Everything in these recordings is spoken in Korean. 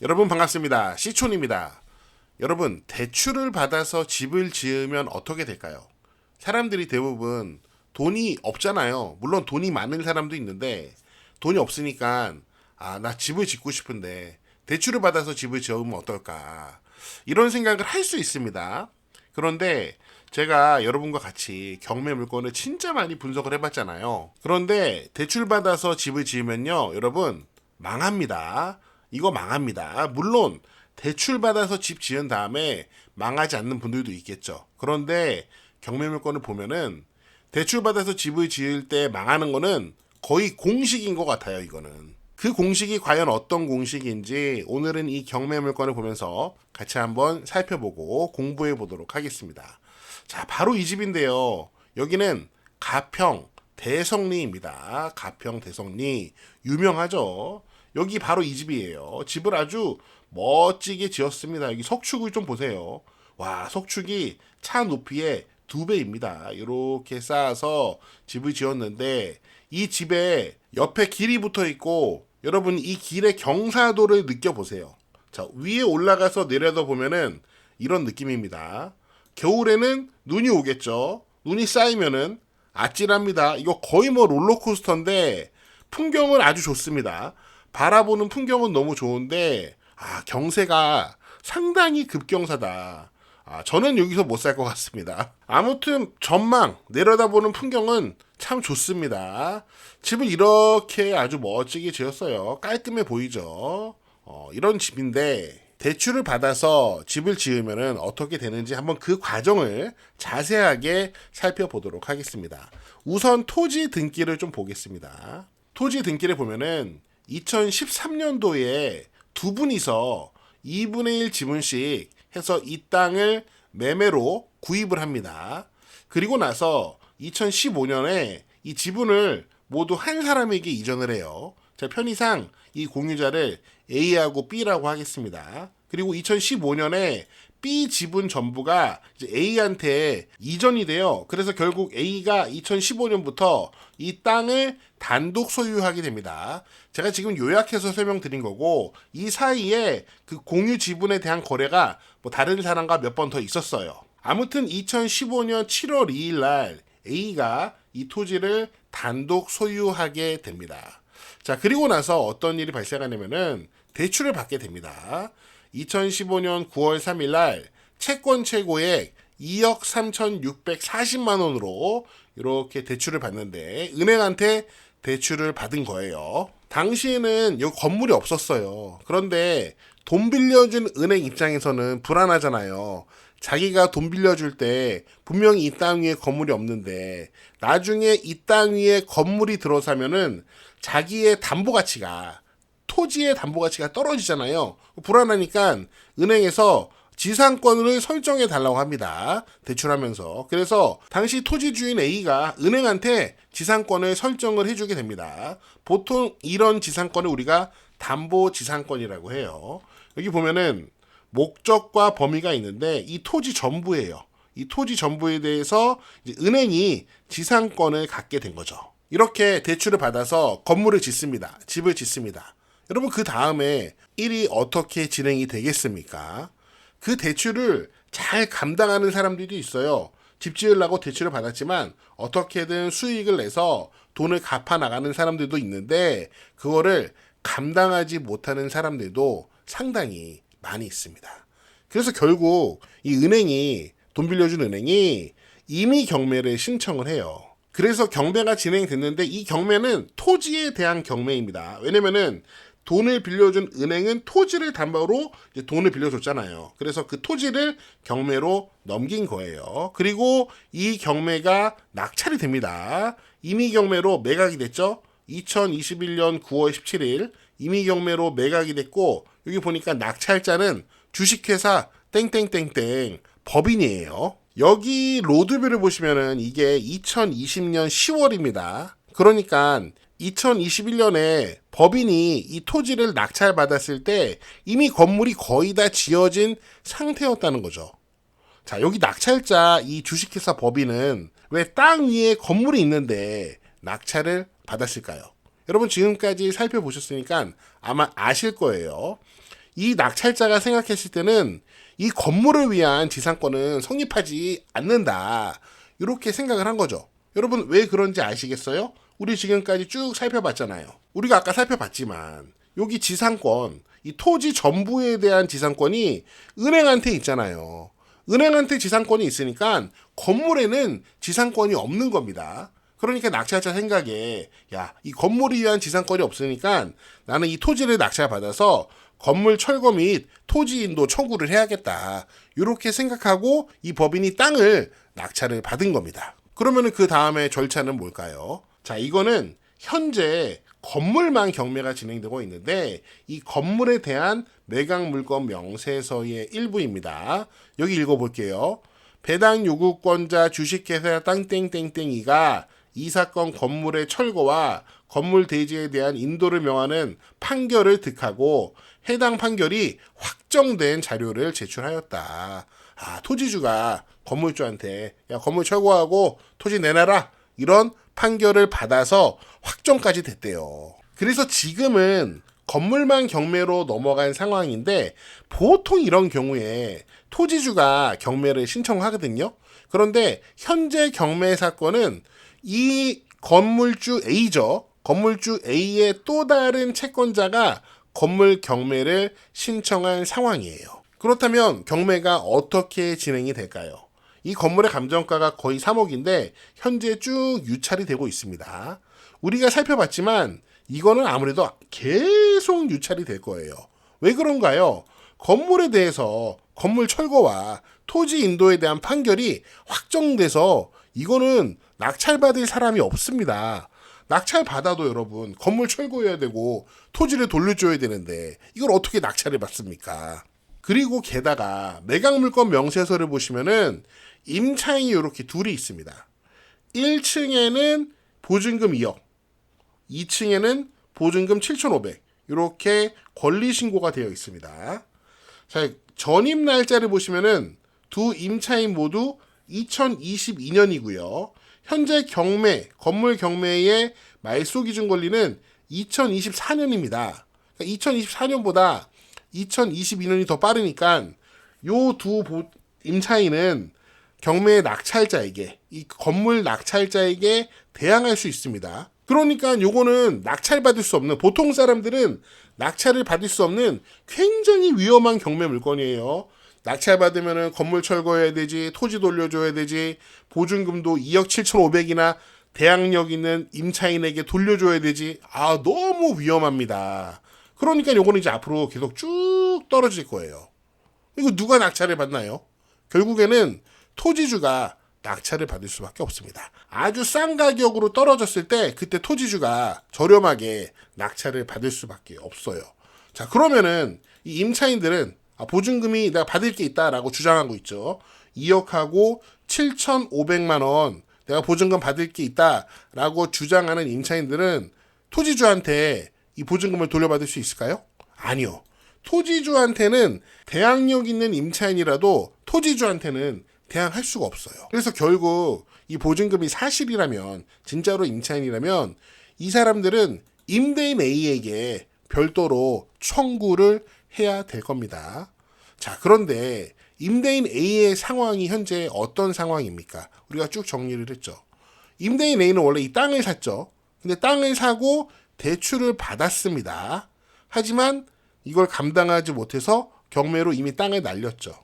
여러분 반갑습니다. 시촌입니다. 여러분, 대출을 받아서 집을 지으면 어떻게 될까요? 사람들이 대부분 돈이 없잖아요. 물론 돈이 많은 사람도 있는데 돈이 없으니까 나 집을 짓고 싶은데 대출을 받아서 집을 지으면 어떨까? 이런 생각을 할 수 있습니다. 그런데 제가 여러분과 같이 경매 물건을 진짜 많이 분석을 해봤잖아요. 그런데 대출 받아서 집을 지으면요, 여러분 망합니다. 이거 망합니다. 물론 대출 받아서 집 지은 다음에 망하지 않는 분들도 있겠죠. 그런데 경매 물건을 보면은 대출 받아서 집을 지을 때 망하는 거는 거의 공식인 것 같아요. 이거는 그 공식이 과연 어떤 공식인지 오늘은 이 경매 물건을 보면서 같이 한번 살펴보고 공부해 보도록 하겠습니다. 자, 바로 이 집인데요. 여기는 가평 대성리입니다. 가평 대성리 유명하죠. 여기 바로 이 집이에요. 집을 아주 멋지게 지었습니다. 여기 석축을 좀 보세요. 와, 석축이 차 높이의 2배입니다. 이렇게 쌓아서 집을 지었는데 이 집에 옆에 길이 붙어 있고 여러분 이 길의 경사도를 느껴보세요. 자, 위에 올라가서 내려다 보면은 이런 느낌입니다. 겨울에는 눈이 오겠죠. 눈이 쌓이면은 아찔합니다. 이거 거의 뭐 롤러코스터인데 풍경은 아주 좋습니다. 바라보는 풍경은 너무 좋은데 경세가 상당히 급경사다. 저는 여기서 못 살 것 같습니다. 아무튼 전망 내려다보는 풍경은 참 좋습니다. 집을 이렇게 아주 멋지게 지었어요. 깔끔해 보이죠. 이런 집인데 대출을 받아서 집을 지으면 어떻게 되는지 한번 그 과정을 자세하게 살펴보도록 하겠습니다. 우선 토지 등기를 좀 보겠습니다. 토지 등기를 보면은 2013년도에 두 분이서 2분의 1 지분씩 해서 이 땅을 매매로 구입을 합니다. 그리고 나서 2015년에 이 지분을 모두 한 사람에게 이전을 해요. 자, 편의상 이 공유자를 A하고 B라고 하겠습니다. 그리고 2015년에 B 지분 전부가 이제 A한테 이전이 돼요. 그래서 결국 A가 2015년부터 이 땅을 단독 소유하게 됩니다. 제가 지금 요약해서 설명드린 거고 이 사이에 그 공유 지분에 대한 거래가 뭐 다른 사람과 몇 번 더 있었어요. 아무튼 2015년 7월 2일 날 A가 이 토지를 단독 소유하게 됩니다. 자, 그리고 나서 어떤 일이 발생하냐면은 대출을 받게 됩니다. 2015년 9월 3일 날 채권 최고액 2억 3,640만 원으로 이렇게 대출을 받는데 은행한테 대출을 받은 거예요. 당시에는 여기 건물이 없었어요. 그런데 돈 빌려준 은행 입장에서는 불안하잖아요. 자기가 돈 빌려줄 때 분명히 이 땅 위에 건물이 없는데 나중에 이 땅 위에 건물이 들어서면은 자기의 담보 가치가 토지의 담보 가치가 떨어지잖아요. 불안하니까 은행에서 지상권을 설정해 달라고 합니다. 대출하면서. 그래서 당시 토지 주인 A가 은행한테 지상권을 설정을 해주게 됩니다. 보통 이런 지상권을 우리가 담보 지상권이라고 해요. 여기 보면은 목적과 범위가 있는데 이 토지 전부예요. 이 토지 전부에 대해서 이제 은행이 지상권을 갖게 된 거죠. 이렇게 대출을 받아서 건물을 짓습니다. 집을 짓습니다. 여러분 그 다음에 일이 어떻게 진행이 되겠습니까? 그 대출을 잘 감당하는 사람들도 있어요. 집 지으려고 대출을 받았지만 어떻게든 수익을 내서 돈을 갚아 나가는 사람들도 있는데 그거를 감당하지 못하는 사람들도 상당히 많이 있습니다. 그래서 결국 이 은행이 돈 빌려준 은행이 임의 경매를 신청을 해요. 그래서 경매가 진행됐는데 이 경매는 토지에 대한 경매입니다. 왜냐면은 돈을 빌려준 은행은 토지를 담보로 이제 돈을 빌려줬잖아요. 그래서 그 토지를 경매로 넘긴 거예요. 그리고 이 경매가 낙찰이 됩니다. 임의 경매로 매각이 됐죠. 2021년 9월 17일 임의 경매로 매각이 됐고 여기 보니까 낙찰자는 주식회사 땡땡땡땡 법인이에요. 여기 로드뷰를 보시면은 이게 2020년 10월입니다. 그러니까 2021년에 법인이 이 토지를 낙찰받았을 때 이미 건물이 거의 다 지어진 상태였다는 거죠. 자, 여기 낙찰자 이 주식회사 법인은 왜 땅 위에 건물이 있는데 낙찰을 받았을까요? 여러분 지금까지 살펴보셨으니까 아마 아실 거예요. 이 낙찰자가 생각했을 때는 이 건물을 위한 지상권은 성립하지 않는다. 이렇게 생각을 한 거죠. 여러분 왜 그런지 아시겠어요? 우리 지금까지 쭉 살펴봤잖아요. 우리가 아까 살펴봤지만 여기 지상권, 이 토지 전부에 대한 지상권이 은행한테 있잖아요. 은행한테 지상권이 있으니까 건물에는 지상권이 없는 겁니다. 그러니까 낙찰자 생각에 야, 이 건물을 위한 지상권이 없으니까 나는 이 토지를 낙찰받아서 건물 철거 및 토지 인도 청구를 해야겠다. 이렇게 생각하고 이 법인이 땅을 낙찰을 받은 겁니다. 그러면은 그 다음에 절차는 뭘까요? 자, 이거는 현재 건물만 경매가 진행되고 있는데 이 건물에 대한 매각물건 명세서의 일부입니다. 여기 읽어볼게요. 배당 요구권자 주식회사 땅땡땡땡이가 이 사건 건물의 철거와 건물 대지에 대한 인도를 명하는 판결을 득하고 해당 판결이 확정된 자료를 제출하였다. 토지주가 건물주한테 야 건물 철거하고 토지 내놔라 이런 판결을 받아서 확정까지 됐대요. 그래서 지금은 건물만 경매로 넘어간 상황인데 보통 이런 경우에 토지주가 경매를 신청하거든요. 그런데 현재 경매 사건은 이 건물주 A죠. 건물주 A의 또 다른 채권자가 건물 경매를 신청한 상황이에요. 그렇다면 경매가 어떻게 진행이 될까요? 이 건물의 감정가가 거의 3억인데 현재 쭉 유찰이 되고 있습니다. 우리가 살펴봤지만 이거는 아무래도 계속 유찰이 될 거예요. 왜 그런가요? 건물에 대해서 건물 철거와 토지 인도에 대한 판결이 확정돼서 이거는 낙찰받을 사람이 없습니다. 낙찰받아도 여러분 건물 철거해야 되고 토지를 돌려줘야 되는데 이걸 어떻게 낙찰을 받습니까? 그리고 게다가 매각물건 명세서를 보시면은 임차인이 이렇게 둘이 있습니다. 1층에는 보증금 2억, 2층에는 보증금 7,500 이렇게 권리신고가 되어 있습니다. 자, 전입 날짜를 보시면은 두 임차인 모두 2022년이고요. 현재 경매, 건물 경매의 말소 기준 권리는 2024년입니다. 그러니까 2024년보다 2022년이 더 빠르니까 요 두 임차인은 경매 낙찰자에게 이 건물 낙찰자에게 대항할 수 있습니다. 그러니까 요거는 낙찰받을 수 없는 보통 사람들은 낙찰을 받을 수 없는 굉장히 위험한 경매 물건이에요. 낙찰받으면 건물 철거해야 되지, 토지 돌려줘야 되지, 보증금도 2억 7,500이나 대항력 있는 임차인에게 돌려줘야 되지. 너무 위험합니다. 그러니까 요거는 이제 앞으로 계속 쭉 떨어질 거예요. 이거 누가 낙찰을 받나요? 결국에는 토지주가 낙찰을 받을 수밖에 없습니다. 아주 싼 가격으로 떨어졌을 때 그때 토지주가 저렴하게 낙찰을 받을 수밖에 없어요. 자, 그러면은 이 임차인들은 보증금이 내가 받을 게 있다라고 주장하고 있죠. 2억하고 7,500만 원 내가 보증금 받을 게 있다라고 주장하는 임차인들은 토지주한테 이 보증금을 돌려받을 수 있을까요? 아니요. 토지주한테는 대항력 있는 임차인이라도 토지주한테는 대항할 수가 없어요. 그래서 결국 이 보증금이 사실이라면 진짜로 임차인이라면 이 사람들은 임대인 A에게 별도로 청구를 해야 될 겁니다. 자, 그런데 임대인 A의 상황이 현재 어떤 상황입니까? 우리가 쭉 정리를 했죠. 임대인 A는 원래 이 땅을 샀죠. 근데 땅을 사고 대출을 받았습니다. 하지만 이걸 감당하지 못해서 경매로 이미 땅을 날렸죠.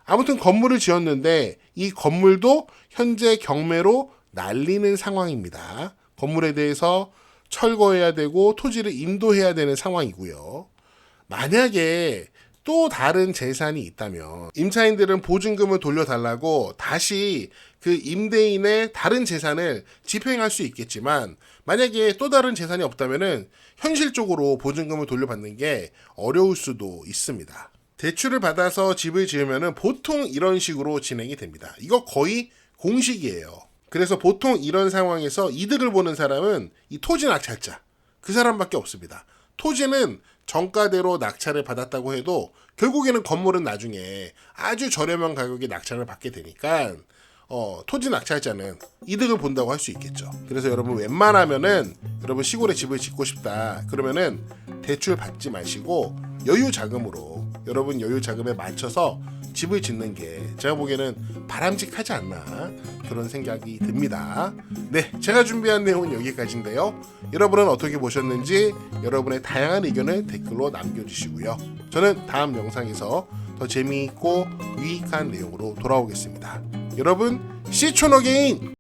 아무튼 건물을 지었는데 이 건물도 현재 경매로 날리는 상황입니다. 건물에 대해서 철거해야 되고 토지를 인도해야 되는 상황이고요. 만약에 또 다른 재산이 있다면 임차인들은 보증금을 돌려달라고 다시 그 임대인의 다른 재산을 집행할 수 있겠지만 만약에 또 다른 재산이 없다면은 현실적으로 보증금을 돌려받는 게 어려울 수도 있습니다. 대출을 받아서 집을 지으면은 보통 이런 식으로 진행이 됩니다. 이거 거의 공식이에요. 그래서 보통 이런 상황에서 이득을 보는 사람은 이 토지 낙찰자, 그 사람밖에 없습니다. 토지는 정가대로 낙찰을 받았다고 해도 결국에는 건물은 나중에 아주 저렴한 가격에 낙찰을 받게 되니까 토지 낙찰자는 이득을 본다고 할 수 있겠죠. 그래서 여러분 웬만하면은 여러분 시골에 집을 짓고 싶다 그러면은 대출 받지 마시고 여유 자금으로 여러분 여유 자금에 맞춰서 집을 짓는 게 제가 보기에는 바람직하지 않나 그런 생각이 듭니다. 네, 제가 준비한 내용은 여기까지인데요. 여러분은 어떻게 보셨는지 여러분의 다양한 의견을 댓글로 남겨주시고요. 저는 다음 영상에서 더 재미있고 유익한 내용으로 돌아오겠습니다. 여러분, 시촌어게인!